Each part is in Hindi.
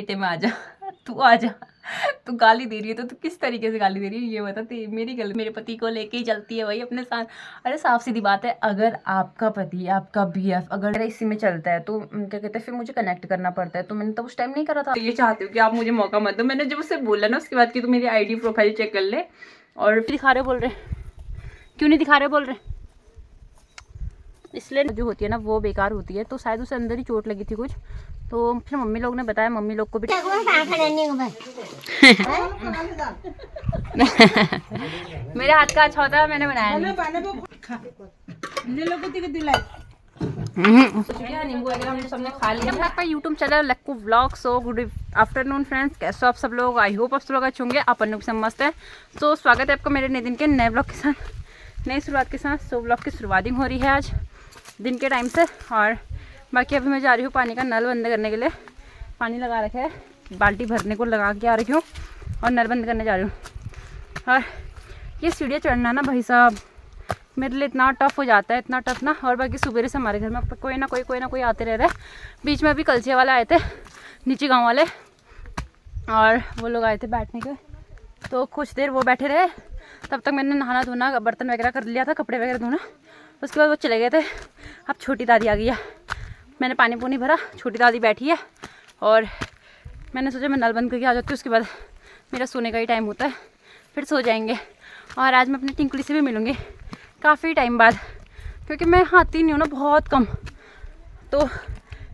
पीते में आ जा। तू आ जा, तू गाली दे रही है तो तू किस तरीके से गाली दे रही है ये बता। मेरी गलती, मेरे पति को लेके ही चलती है भाई अपने साथ। अरे साफ सीधी बात है, अगर आपका पति, आपका बीएफ अगर इसी में चलता है तो क्या कहते हैं फिर मुझे कनेक्ट करना पड़ता है। तो मैंने तो उस टाइम नहीं करा था। ये चाहती हूँ कि आप मुझे मौका मत दो। मैंने जब उससे बोला ना उसके बाद कि तू मेरी आईडी प्रोफाइल चेक कर ले, और फिर दिखा रहे बोल रहे, क्यों नहीं दिखा रहे बोल रहे। इसलिए जो होती है ना वो बेकार होती है। तो शायद उसे अंदर ही चोट लगी थी कुछ, तो फिर मम्मी लोग ने बताया, मम्मी लोग को भी मेरे हाथ का अच्छा होता है, मैंने बनाया नींबू वगैरह हम सबने खा लिया। आपका YouTube channel Lakku vlog. So good afternoon friends, कैसे आप सब लोग। आई होप आप सब लोग अच्छे होंगे, अपन लोग सब मस्त है। तो स्वागत है आपका मेरे नए दिन के नए ब्लॉग के साथ, नई शुरुआत के साथ। सो ब्लॉग की शुरुआत हो रही है आज दिन के टाइम से। और बाकी अभी मैं जा रही हूँ पानी का नल बंद करने के लिए। पानी लगा रखा है, बाल्टी भरने को लगा के आ रही हूँ और नल बंद करने जा रही हूँ। और ये सीढ़ियाँ चढ़ना ना भाई साहब मेरे लिए इतना टफ हो जाता है, इतना टफ ना। और बाकी सुबह से हमारे घर में कोई ना कोई आते रह रहा है। बीच में अभी कलछे वाले आए थे, नीचे गाँव वाले, और वो लोग आए थे बैठने के, तो कुछ देर वो बैठे रहे। तब तक मैंने नहाना धोना बर्तन वगैरह कर लिया था, कपड़े वगैरह धोना। उसके बाद वो चले गए थे। अब छोटी दादी आ गई है, मैंने पानी पूनी भरा, छोटी दादी बैठी है और मैंने सोचा मैं नल बंद करके आ जाती हूँ। उसके बाद मेरा सोने का ही टाइम होता है, फिर सो जाएंगे। और आज मैं अपनी टिंकली से भी मिलूँगी काफ़ी टाइम बाद, क्योंकि मैं आती नहीं हूँ ना बहुत कम। तो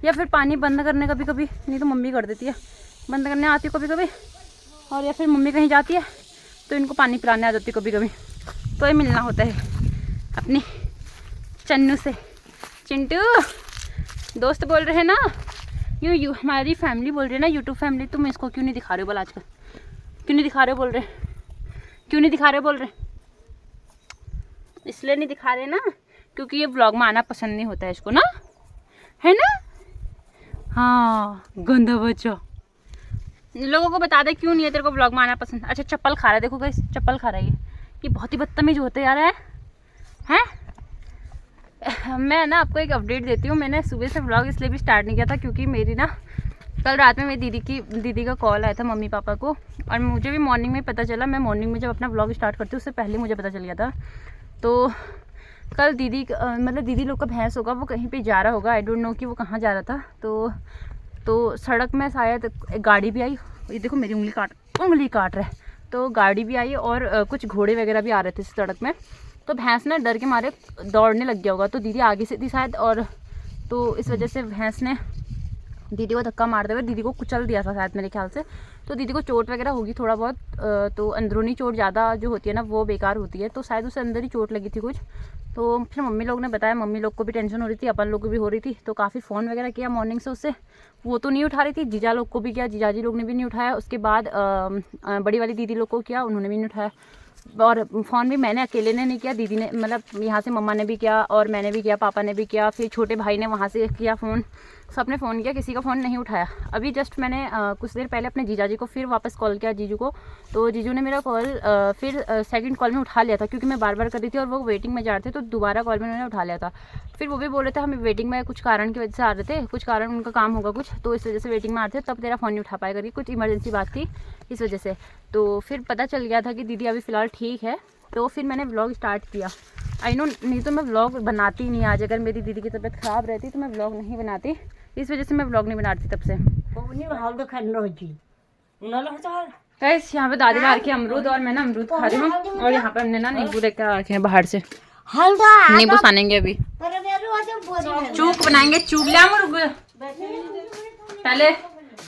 या फिर पानी बंद करने कभी कभी, नहीं तो मम्मी कर देती है, बंद करने आती हूँ कभी कभी। और या फिर मम्मी कहीं जाती है तो इनको पानी पिलाने आ जाती है कभी कभी। तो ये मिलना होता है अपनी चन्नू से। चिंटू दोस्त बोल रहे हैं ना, यू हमारी फैमिली बोल रही है ना, यूट्यूब फैमिली। तुम इसको क्यों नहीं दिखा रहे हो बोल, आजकल क्यों नहीं दिखा रहे हो बोल रहे, क्यों नहीं दिखा रहे हो बोल रहे। इसलिए नहीं दिखा रहे ना क्योंकि ये व्लॉग में आना पसंद नहीं होता है इसको ना, है ना। हाँ गंदा बच्चा, लोगों को बता दे क्यों नहीं है तेरे को व्लॉग में आना पसंद। अच्छा चप्पल खा रहा है, देखो गाइस चप्पल खा रहा है ये बहुत ही बदतमीज होते जा रहा है। मैं ना आपको एक अपडेट देती हूँ। मैंने सुबह से व्लॉग इसलिए भी स्टार्ट नहीं किया था क्योंकि मेरी ना कल रात में मेरी दीदी का कॉल आया था मम्मी पापा को, और मुझे भी मॉर्निंग में पता चला। मैं मॉर्निंग में जब अपना व्लॉग स्टार्ट करती हूँ उससे पहले मुझे पता चल गया था। तो कल दीदी मतलब दीदी लोग का भैंस होगा, वो कहीं पे जा रहा होगा, आई डोंट नो कि वो कहाँ जा रहा था। तो सड़क में शायद एक गाड़ी भी आई, ये देखो मेरी उंगली काट रहा है। तो गाड़ी भी आई और कुछ घोड़े वगैरह भी आ रहे थे सड़क में। तो भैंस ना डर के मारे दौड़ने लग गया होगा। तो दीदी आगे से थी शायद, और तो इस वजह से भैंस ने दीदी को धक्का मारते हुए दीदी को कुचल दिया था शायद मेरे ख्याल से। तो दीदी को चोट वगैरह होगी थोड़ा बहुत, तो अंदरूनी चोट ज़्यादा जो होती है ना वो बेकार होती है। तो शायद उसे अंदर ही चोट लगी थी कुछ। तो फिर मम्मी लोग ने बताया, मम्मी लोग को भी टेंशन हो रही थी, अपन लोग को भी हो रही थी। तो काफ़ी फ़ोन वगैरह किया मॉर्निंग से उससे, वो तो नहीं उठा रही थी। जीजा लोग को भी किया, जीजाजी लोग ने भी नहीं उठाया। उसके बाद बड़ी वाली दीदी लोग को किया, उन्होंने भी नहीं उठाया। और फ़ोन भी मैंने अकेले ने नहीं किया, दीदी ने मतलब यहाँ से मम्मा ने भी किया और मैंने भी किया, पापा ने भी किया, फिर छोटे भाई ने वहाँ से किया फ़ोन। सबने फ़ोन किया, किसी का फ़ोन नहीं उठाया। अभी जस्ट मैंने कुछ देर पहले अपने जीजाजी को फिर वापस कॉल किया, जीजू को। तो जीजू ने मेरा कॉल फिर सेकंड कॉल में उठा लिया था, क्योंकि मैं बार बार कर रही थी और वो वेटिंग में जा रहे थे। तो दोबारा कॉल में उन्होंने उठा लिया था। फिर वो भी बोल रहे थे हमें वेटिंग में कुछ कारण की वजह से आ रहे थे, कुछ कारण उनका काम होगा कुछ, तो इस वजह से वेटिंग में आ रहे थे, तब तेरा फ़ोन नहीं उठा पाया करके, कुछ इमरजेंसी बात थी इस वजह से। तो फिर पता चल गया था कि दीदी अभी फ़िलहाल ठीक है। तो फिर मैंने व्लॉग स्टार्ट किया। आई नो, नहीं तो मैं व्लॉग बनाती नहीं आज। अगर मेरी दीदी की तबीयत ख़राब रहती तो मैं व्लॉग नहीं बनाती, इस वजह से मैं व्लॉग नहीं बनाती तब से। गाइस यहाँ पे दादी बाहर के अमरूद, और मैं ना अमरूद खा रही हूँ। और यहाँ पे हमने ना नींबू लेकर रखे हैं बाहर से, नींबू सानेंगे अभी, चूक बनाएंगे। चूक ले पहले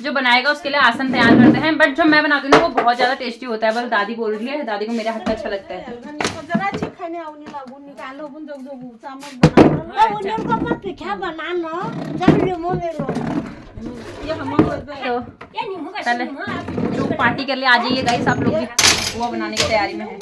जो बनाएगा उसके लिए आसन तैयार करते हैं, बट जो मैं बनाती हूँ ना वो बहुत ज़्यादा टेस्टी होता है। बस दादी बोल रही है, दादी को मेरे हाथ का अच्छा लगता है। तो पहले जो पार्टी कर ले आ जाइए गाइस, आप लोग भी वो बनाने की तैयारी में है।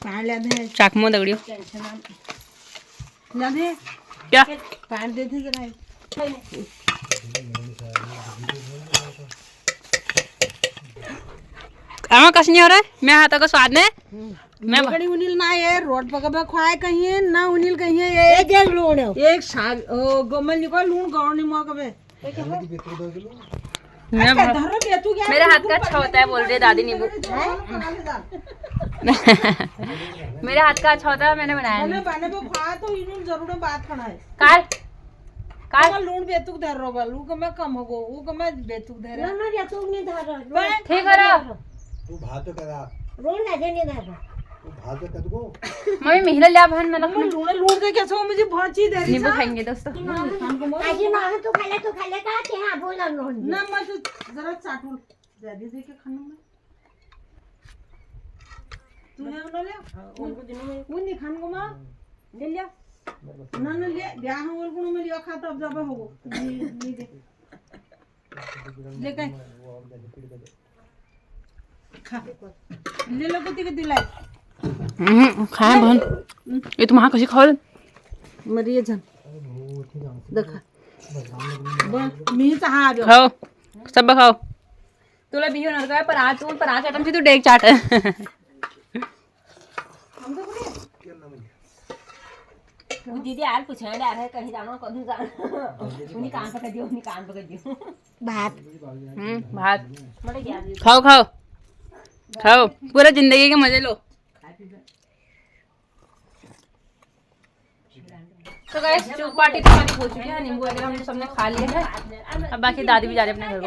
पान ले दे चाकमो दगड़ियो ले दे क्या पान दे दे जरा आमा कस नहीं हो रहा है मैं हाथों का स्वाद ने मैं बड़ी उनिल ना ये रोड पर कब खाए कहीं ना उनिल कहीं ये देख लूण एक साग ओ गोमल निको लूण गौनी मो कबे मैं मेरे हाथ का अच्छा होता है बोल रही है दादी नींबू मेरे हाथ का अच्छा होता है मैंने बनाया नहीं बने पे खा तो इनुल जरूर बात करना है काल काल लूण बेतुक धर रो बा लू कमे कम हो गो वो कमे बेतुक धर ना ना बेतुक नहीं धर ठीक है रा तू भात करा रोण लगे नहीं धर तू भात कर दो मम्मी मिहिला लिया बहन मैंने लूण के कैसे हो मुझे बहुत चीज दे रही नींबू खाएंगे दोस्तों आजी ना तो खाले का के हां बोला लूण ना मत जरा चाटू ज्यादा दे के खाना में तूने बना लिया उनको दिनों में वो नहीं खान को मां ले लिया ना ना ले ब्याह हो गुण में लिया खाता अब जब हो नहीं दे ले के खा ले लो कुत्ते के दिलाई खाए बहन ये तुम कशी खाओ मरिए जन देखा मी चहा आलो खाओ सब खाओ तुला बिहो नर काय पर आज आटम से तू डेक चाट दीदी आज पूछने जा रहे कहीं जानो कहीं जानो उन्हीं कान पकड़ दियो भात भात खाओ खाओ खाओ पूरा जिंदगी के मजे लो तो गाइस जो पार्टी तो हमारी हो चुकी है नींबू वगैरह हम सबने खा लिया है अब बाकी दादी भी जा रही है अपने घर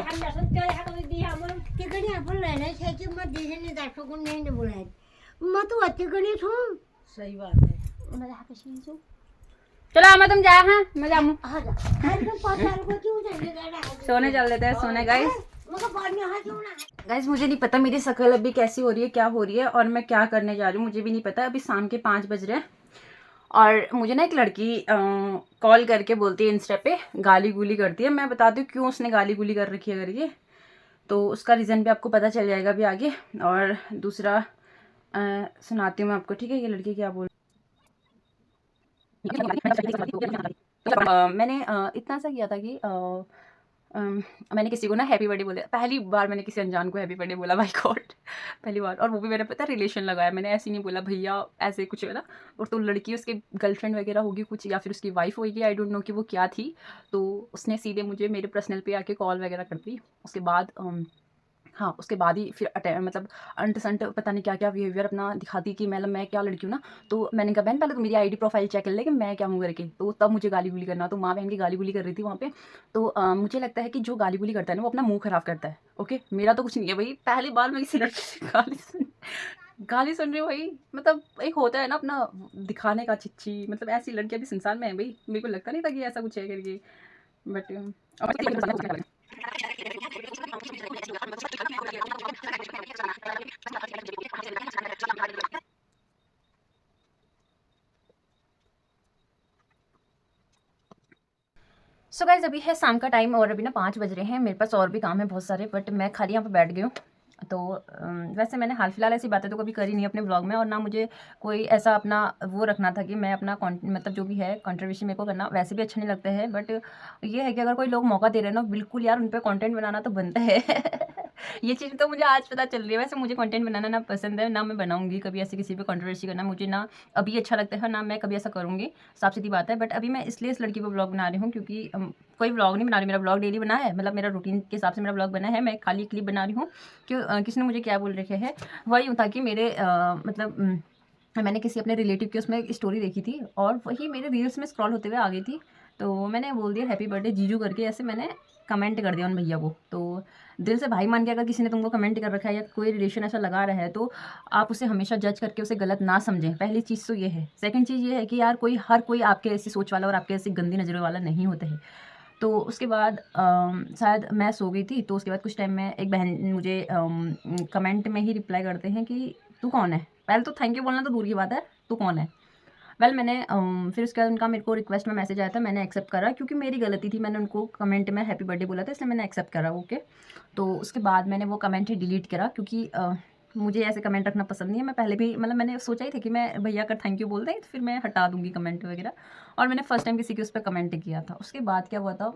को सही बात है चलो आमा तुम जाए हाँ मैं जाऊँ सोने चल लेते हैं सोने गाइस गाइस मुझे नहीं पता मेरी शक्ल अभी कैसी हो रही है क्या हो रही है और मैं क्या करने जा रही हूँ मुझे भी नहीं पता अभी शाम के 5 बज रहे हैं और मुझे ना एक लड़की कॉल करके बोलती है इंस्टा पे गाली गुली करती है मैं बताती हूँ क्यों उसने गाली गुली कर रखी है करके तो उसका रीज़न भी आपको पता चल जाएगा अभी आगे और दूसरा सुनाती हूँ मैं आपको ठीक है ये लड़की क्या बोल मैंने इतना सा किया था कि मैंने किसी को ना हैप्पी बर्थडे बोला पहली बार मैंने किसी अनजान को हैप्पी बर्थडे बोला भाई गॉड पहली बार और वो भी मैंने पता रिलेशन लगाया मैंने ऐसे नहीं बोला भैया ऐसे कुछ है ना और तो लड़की उसके गर्लफ्रेंड वगैरह होगी कुछ या फिर उसकी वाइफ होगी आई डोंट नो कि वो क्या थी तो उसने सीधे मुझे मेरे पर्सनल पे आके कॉल वगैरह कर दी उसके बाद हाँ उसके बाद ही फिर मतलब अंट संट पता नहीं क्या क्या बिहेवियर अपना दिखाती कि मतलब मैं क्या लड़की हूँ ना तो मैंने कहा बहन पहले तो मेरी आईडी प्रोफाइल चेक कर ले कि मैं क्या हूँ करके तो तब मुझे गाली गुली करना तो माँ बहन की गाली गुली कर रही थी वहाँ पे तो मुझे लगता है कि जो गाली गुली करता है ना वो अपना मुंह खराब करता है ओके मेरा तो कुछ नहीं है भाई पहली बार मैं किसी लड़की से गाली सुन रही हूँ भाई मतलब एक होता है ना अपना दिखाने का चिच्ची मतलब ऐसी लड़कियाँ भी संसार में है भाई मेरे को लगता नहीं था कि ऐसा कुछ है करके बट सो गाइस अभी है शाम का टाइम और अभी ना 5 बज रहे हैं मेरे पास और भी काम है बहुत सारे बट मैं खाली यहाँ पे बैठ गई हूँ तो वैसे मैंने हाल फिलहाल ऐसी बातें तो कभी करी नहीं अपने ब्लॉग में और ना मुझे कोई ऐसा अपना वो रखना था कि मैं अपना मतलब जो भी है कंट्रीब्यूशन मेरे को करना वैसे भी अच्छा नहीं लगता है बट ये है कि अगर कोई लोग मौका दे रहे हैं ना बिल्कुल यार उन पर कंटेंट बनाना तो बनता है ये चीज़ तो मुझे आज पता चल रही है वैसे मुझे कंटेंट बनाना ना पसंद है ना मैं बनाऊंगी कभी ऐसे किसी पे कंट्रोवर्सी करना मुझे ना अभी अच्छा लगता है ना मैं कभी ऐसा करूँगी साफ सीधी बात है बट अभी मैं इसलिए इस लड़की पर ब्लॉग बना रही हूँ क्योंकि कोई ब्लॉग नहीं बना रही मेरा ब्लॉग डेली बना है मतलब मेरा रूटीन के हिसाब से मेरा ब्लॉग बना है मैं खाली क्लिप बना रही हूँ क्यों किसी ने मुझे क्या बोल रखे है वही यूँ था कि मेरे मतलब मैंने किसी अपने रिलेटिव की उसमें स्टोरी देखी थी और वही मेरे रील्स में स्क्रॉल होते हुए आ गई थी तो मैंने बोल दिया हैप्पी बर्थडे जीजू करके ऐसे मैंने कमेंट कर दिया उन भैया को तो दिल से भाई मान के अगर किसी ने तुमको कमेंट कर रखा है या कोई रिलेशन ऐसा लगा रहा है तो आप उसे हमेशा जज करके उसे गलत ना समझें पहली चीज़ तो ये है सेकंड चीज़ ये है कि यार हर कोई आपके ऐसी सोच वाला और आपके ऐसी गंदी नज़रों वाला नहीं होता है तो उसके बाद शायद मैं सो गई थी तो उसके बाद कुछ टाइम में एक बहन मुझे कमेंट में ही रिप्लाई करते हैं कि तू कौन है पहले तो थैंक यू बोलना तो दूर की बात है तू कौन है मैंने फिर उसके बाद उनका मेरे को रिक्वेस्ट में मैसेज आया था मैंने एक्सेप्ट करा क्योंकि मेरी गलती थी मैंने उनको कमेंट में हैप्पी बर्थडे बोला था इसलिए मैंने एक्सेप्ट करा ओके तो उसके बाद मैंने वो कमेंट ही डिलीट करा क्योंकि मुझे ऐसे कमेंट रखना पसंद नहीं है। मैं पहले भी मतलब मैंने सोचा ही था कि मैं भैया अगर थैंक यू बोल दें तो फिर मैं हटा दूँगी कमेंट वगैरह, और मैंने फर्स्ट टाइम किसी के उस पे कमेंट किया था। उसके बाद क्या हुआ था,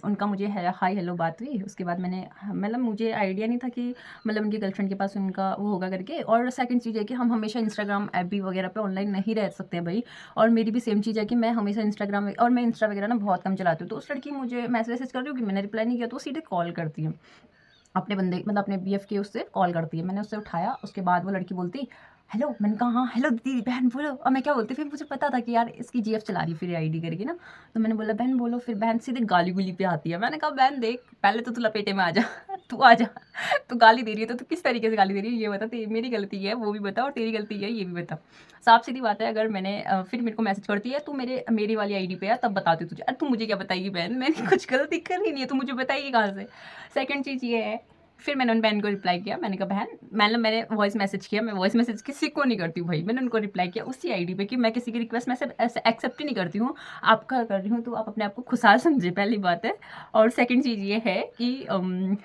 उनका मुझे हाय हेलो बात हुई। उसके बाद मैंने मतलब मुझे आइडिया नहीं था कि मतलब उनकी गर्लफ्रेंड के पास उनका वो होगा करके। और सेकंड चीज़ है कि हम हमेशा इंस्टाग्राम एफबी वगैरह पे ऑनलाइन नहीं रह सकते हैं भाई। और मेरी भी सेम चीज़ है कि मैं हमेशा इंस्टाग्राम और मैं इंस्टा वगैरह ना बहुत कम चलाती हूँ। तो उस लड़की मुझे मैसेज कर रही हूँ कि मैंने रिप्लाई नहीं किया, तो वो सीधे कॉल करती है अपने बंदे मतलब अपने बीएफ के, उससे कॉल करती है। मैंने उससे उठाया, उसके बाद वो लड़की बोलती हेलो। मैंने कहा हाँ हेलो दीदी बहन बोलो। और मैं क्या बोलती, फिर मुझे पता था कि यार इसकी जीएफ चला रही फिर आईडी करके ना। तो मैंने बोला बहन बोलो, फिर बहन सीधे गाली गुली पे आती है। मैंने कहा बहन देख, पहले तो तू लपेटे में आ जा तू आ जा, तू गाली दे रही है तो तू किस तरीके से गाली दे रही है ये बता, मेरी गलती है वो भी बता, और तेरी गलती है ये भी बता। साफ सीधी बात है। अगर मैंने फिर मेरे को मैसेज करती है तू मेरी वाली आईडी पे है तब बताती तुझे। अरे तू मुझे क्या बताएगी बहन, मैंने कुछ गलती करी नहीं है, तू मुझे बताएगी कहाँ से। सेकंड चीज़ ये है, फिर मैंने उन बहन को रिप्लाई किया। मैंने कहा बहन मैंने वॉइस मैसेज किया, मैं वॉइस मैसेज किसी को नहीं करती हूँ भाई। मैंने उनको रिप्लाई किया उसी आईडी पे कि मैं किसी की रिक्वेस्ट में ऐसे एक्सेप्ट ही नहीं करती हूँ। आपका कर रही हूँ तो आप अपने आप को खुशहाल समझे, पहली बात है। और सेकंड चीज़ ये है कि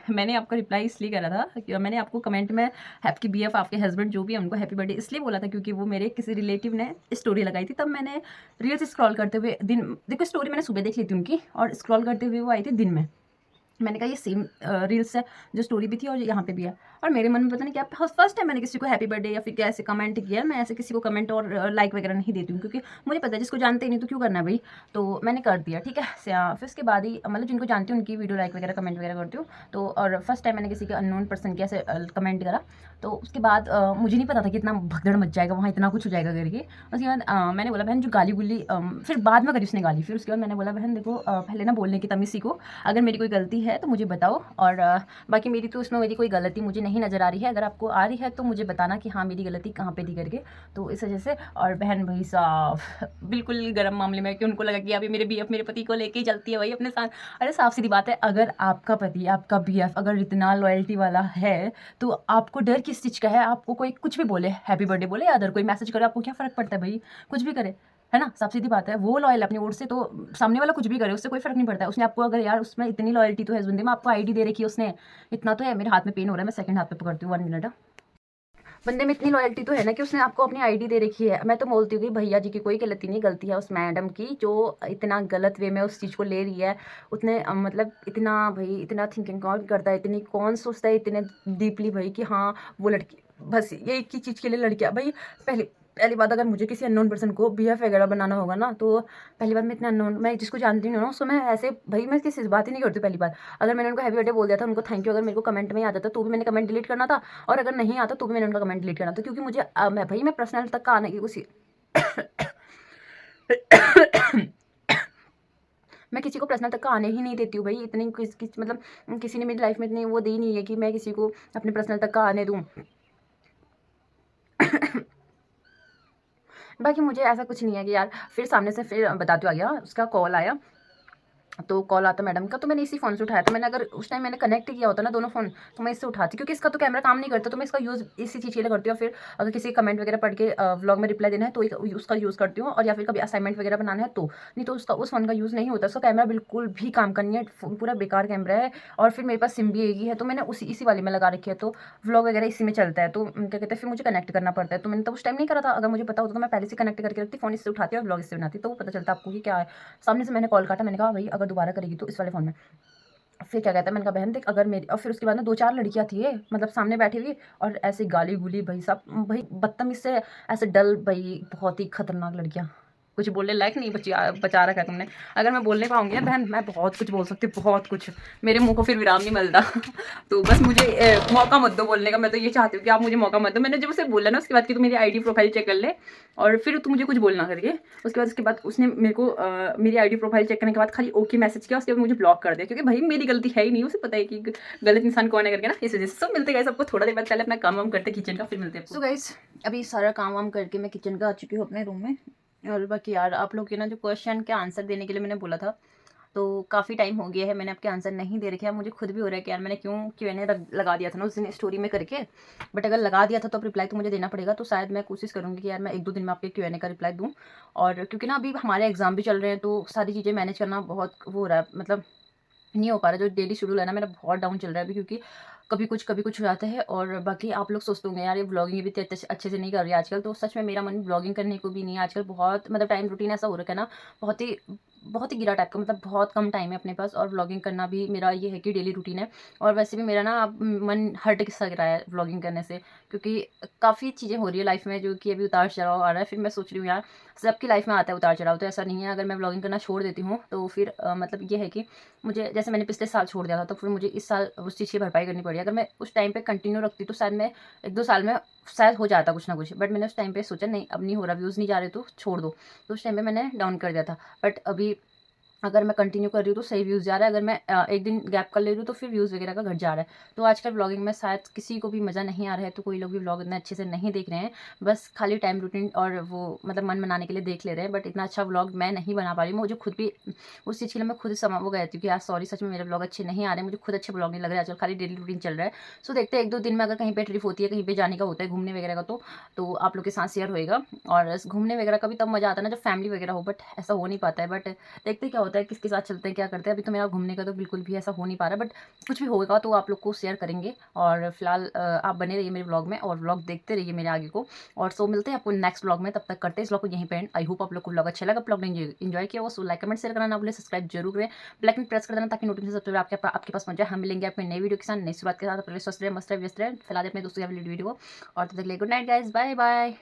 मैंने आपका रिप्लाई इसलिए करा था कि मैंने आपको कमेंट में आपकी बीएफ आपके हस्बैंड जो भी है उनको हैप्पी बर्थडे इसलिए बोला था क्योंकि वो मेरे किसी रिलेटिव ने स्टोरी लगाई थी। तब मैंने रील्स स्क्रॉल करते हुए दिन, देखो स्टोरी मैंने सुबह देख ली थी उनकी, और स्क्रॉल करते हुए वो आई थी दिन में। मैंने कहा ये सेम रील्स है जो स्टोरी भी थी और यहाँ पे भी है। और मेरे मन में पता नहीं क्या फर्स्ट टाइम मैंने किसी को हैप्पी बर्थडे या फिर क्या ऐसे कमेंट किया। मैं ऐसे किसी को कमेंट और लाइक वगैरह नहीं देती हूँ क्योंकि मुझे पता है जिसको जानते ही नहीं तो क्यों करना है भाई। तो मैंने कर दिया ठीक है। फिर उसके बाद ही मतलब जिनको जानती हूँ उनकी वीडियो लाइक वगैरह कमेंट वगैरह करती हूँ। तो और फर्स्ट टाइम मैंने किसी के अननोन पर्सन के ऐसे कमेंट करा। तो उसके बाद मुझे नहीं पता था कि इतना भगदड़ मच जाएगा वहाँ, इतना कुछ हो जाएगा करके। उसके बाद मैंने बोला बहन जो गाली गुली फिर बाद में करी उसने गाली। फिर उसके बाद मैंने बोला बहन देखो पहले ना बोलने की तमीज़ सीखो, अगर मेरी कोई गलती है तो मुझे बताओ। और बाकी मेरी तो उसमें मेरी कोई गलती मुझे नहीं नज़र आ रही है। अगर आपको आ रही है तो मुझे बताना कि हाँ मेरी गलती कहाँ पे थी करके। तो इस वजह से। और बहन भाई साहब बिल्कुल गर्म मामले में कि उनको लगा कि अभी मेरे बीएफ मेरे पति को लेके ही चलती है भाई अपने साथ। अरे साफ सीधी बात है, अगर आपका पति आपका बीएफ अगर इतना लॉयल्टी वाला है तो आपको डर किस चीज़ का है। आपको कोई कुछ भी बोले, हैप्पी बर्थडे बोले या अदर कोई मैसेज करे, आपको क्या फ़र्क पड़ता है भाई, कुछ भी करे, है ना। साफ सीधी बात है, वो लॉयल अपनी ओर से, तो सामने वाला कुछ भी करे उससे कोई फर्क नहीं पड़ता है। उसने आपको अगर यार उसमें इतनी लॉयल्टी तो है, इस बंदे में आपको आईडी दे रखी है उसने, इतना तो है। मेरे हाथ में पेन हो रहा है, मैं सेकंड हाथ पे पकड़ती हूँ 1 मिनट। बंदे में इतनी लॉयल्टी तो है ना कि उसने आपको अपनी आईडी दे रखी है। मैं तो बोलती हूँ कि भैया जी की कोई गलती नहीं, गलती है उस मैडम की जो इतना गलत वे में उस चीज़ को ले रही है। उतने मतलब इतना भाई इतना थिंकिंग कौन करता है, इतनी कौन सोचता है इतने डीपली भाई कि हाँ वो लड़की बस ये एक ही चीज़ के लिए लड़कियाँ भाई। पहली पहली बात, अगर मुझे किसी अननोन पर्सन को बीएफ वगैरह बनाना होगा ना तो पहली बात मैं इतना अननोन, मैं जिसको जानती नहीं हूँ ना उसको मैं ऐसे भाई मैं किसी से बात ही नहीं करती। पहली बात, अगर मैंने उनको हैप्पी बर्थडे बोल दिया था, उनको थैंक यू अगर मेरे को कमेंट में ही आ जाता तो भी मैंने कमेंट डिलीट करना था, और अगर नहीं आता तो भी मैंने उनका कमेंट डिलीट करना था। क्योंकि मुझे मैं पर्सनल तक का आने की उसी मैं किसी को पर्सनल तक का आने ही नहीं देती हूँ भाई। इतनी मतलब किसी ने मेरी लाइफ में इतनी वो दी नहीं है कि मैं किसी को अपने पर्सनल तक का आने दूँ। बाकी मुझे ऐसा कुछ नहीं है कि यार फिर सामने से फिर बताते आ गया, उसका कॉल आया। तो कॉल आता मैडम का, तो मैंने इसी फ़ोन से उठाया था। मैंने अगर उस टाइम मैंने कनेक्ट किया होता ना दोनों फ़ोन तो मैं इससे उठाती, क्योंकि इसका तो कैमरा काम नहीं करता। तो मैं इसका यूज़ इसी चीज़ के लिए करती हूँ। फिर अगर किसी कमेंट वगैरह पढ़ के व्लॉग में रिप्लाई देना है तो उसका यूज़ करती हूँ, और या फिर कभी असाइनमेंट वगैरह बनाना है तो। नहीं तो उसका उस फ़ोन का यूज़ नहीं होता। उसका कैमरा बिल्कुल भी काम का नहीं है, पूरा बेकार कैमरा है। और फिर मेरे पास सिम भी एक ही है, तो मैंने इसी वाले में लगा रखी है। तो व्लॉग वगैरह इसी में चलता है। तो क्या कहते हैं फिर मुझे कनेक्ट करना पड़ता है। तो मैंने तो उस टाइम नहीं करा था। अगर मुझे पता होता तो मैं पहले से कनेक्ट करके रखती, फ़ोन इससे उठाती और व्लॉग इससे बनाती, तो पता चलता आपको कि क्या है। सामने से मैंने कॉल काटा, मैंने कहा भाई अगर दोबारा करेगी तो इस वाले फ़ोन में। फिर क्या कहता है, मैंने कहा बहन देख अगर मेरी, और फिर उसके बाद ना 2-4 लड़कियाँ थी ये मतलब सामने बैठी हुई, और ऐसे गाली गुली भाई साहब भाई बदतमीज से ऐसे डल भाई, बहुत ही खतरनाक लड़कियाँ। कुछ बोलने लायक नहीं बचा रखा है तुमने। अगर मैं बोलने पाऊंगी ना बहन, मैं बहुत कुछ बोल सकती हूँ, बहुत कुछ। मेरे मुंह को फिर विराम नहीं मिलता। तो बस मुझे मौका मत दो बोलने का। मैं तो ये चाहती हूँ कि आप मुझे मौका मत दो। मैंने जब उसे बोला ना उसके बाद कि तू मेरी आईडी प्रोफाइल चेक कर ले और फिर तू मुझे कुछ बोलना करके, उसके बाद उसने मेरे को मेरी आईडी प्रोफाइल चेक करने के बाद खाली ओके मैसेज किया। उसके बाद मुझे ब्लॉक कर दिया, क्योंकि भाई मेरी गलती है ही नहीं। उसे पता है कि गलत इंसान कौन है करके ना, इस वजह से। सब मिलते गए सबको थोड़ा देर बाद, पहले अपना काम वाम करते किचन का, फिर मिलते हैं। सो गाइस अभी सारा काम वाम करके मैं किचन का आ चुकी हूँ अपने रूम में। और बाकी यार आप लोग के ना जो क्वेश्चन के आंसर देने के लिए मैंने बोला था, तो काफ़ी टाइम हो गया है मैंने आपके आंसर नहीं दे रखे हैं। मुझे खुद भी हो रहा है कि यार मैंने क्यों Q&A लगा दिया था ना उस दिन स्टोरी में करके। बट अगर लगा दिया था तो अब रिप्लाई तो मुझे देना पड़ेगा। तो शायद मैं कोशिश करूँगी कि यार मैं 1-2 दिन में आपके Q&A का रिप्लाई दूँ। और क्योंकि ना अभी हमारे एग्ज़ाम भी चल रहे हैं, तो सारी चीज़ें मैनेज करना बहुत वो हो रहा है, मतलब नहीं हो पा रहा। जो डेली शेड्यूल है ना मेरा बहुत डाउन चल रहा है अभी, क्योंकि कभी कुछ हो जाता है। और बाकी आप लोग सोचते होंगे यार ये व्लॉगिंग भी इतने अच्छे से नहीं कर रही है आजकल, तो सच में मेरा मन व्लॉगिंग करने को भी नहीं है आजकल। बहुत मतलब टाइम रूटीन ऐसा हो रखा है ना, बहुत ही गिरा टाइप का, मतलब बहुत कम टाइम है अपने पास। और व्लॉगिंग करना भी मेरा ये है कि डेली रूटीन है। और वैसे भी मेरा ना अब मन हट सा रहा है व्लॉगिंग करने से, क्योंकि काफ़ी चीज़ें हो रही है लाइफ में जो कि अभी उतार चढ़ाव आ रहा है। फिर मैं सोच रही हूँ यार सबकी लाइफ में आता है उतार चढ़ाव, तो ऐसा नहीं है। अगर मैं व्लॉगिंग करना छोड़ देती हूँ तो फिर मतलब ये है कि मुझे, जैसे मैंने पिछले साल छोड़ दिया था, तो फिर मुझे इस साल उस चीज़ की भरपाई करनी पड़ी। अगर मैं उस टाइम पे कंटिन्यू रखती तो शायद मैं 1-2 साल में शायद हो जाता कुछ ना कुछ। बट मैंने उस टाइम पे सोचा नहीं अब नहीं हो रहा, व्यूज़ नहीं जा रहे तो छोड़ दो। तो उस टाइम पे मैंने डाउन कर दिया था। बट अभी अगर मैं कंटिन्यू कर रही हूँ तो सही व्यूज़ जा रहा है। अगर मैं एक दिन गैप कर ले रही हूँ तो फिर व्यूज़ वगैरह का घट जा रहा है। तो आजकल व्लॉगिंग में शायद किसी को भी मज़ा नहीं आ रहा है, तो कोई लोग भी व्लॉग इतना अच्छे से नहीं देख रहे हैं, बस खाली टाइम रूटीन और वो मतलब मन बनाने के लिए देख ले रहे हैं। बट इतना अच्छा व्लॉग मैं नहीं बना पा रही हूँ। मुझे खुद भी उस चीज़ के लिए मैं खुद समा वो गई थी कि यार सॉरी, सच में मेरे व्लॉग अच्छे नहीं आ रहे हैं, मुझे खुद अच्छे व्लॉग नहीं लग रहे आजकल, खाली डेली रूटीन चल रहा है। सो देखते हैं 1-2 दिन में अगर कहीं पे ट्रिप होती है, कहीं पे जाने का होता है घूमने वगैरह का, तो आप लोग के साथ शेयर होएगा। और इस घूमने वगैरह का भी तब मज़ा आता है ना जब फैमिली वगैरह हो, बट ऐसा हो नहीं पाता है। बट देखते क्या होता है, किसके साथ चलते हैं, क्या करते हैं। अभी तो मेरा घूमने का तो बिल्कुल भी ऐसा हो नहीं पा रहा, बट कुछ भी होगा तो आप लोग को शेयर करेंगे। और फिलहाल आप बने रहिए मेरे व्लॉग में और व्लॉग देखते रहिए मेरे आगे को। और सो मिलते हैं आपको नेक्स्ट व्लॉग में, तब तक करते हैं इस व्लॉग को यहीं पे एंड। आई होप आप लोग को व्लॉग अच्छा लगा, व्लॉग ने एंजॉय किया हो। सो लाइक कमेंट शेयर करना ना भूलें, सब्सक्राइब जरूर करें, बेल आइकन प्रेस कर देना ताकि नोटिफिकेशन सबसे पहले आपके पास पहुंच जाए। हम मिलेंगे आपके नई वीडियो के साथ, नई शुरुआत के साथ। पहले स्वस्थ रहे, मस्त रहे, व्यस्त रहे। फिलहाल अपने दोस्तों की वीडियो को, और तब तक के लिए good night guys, bye bye.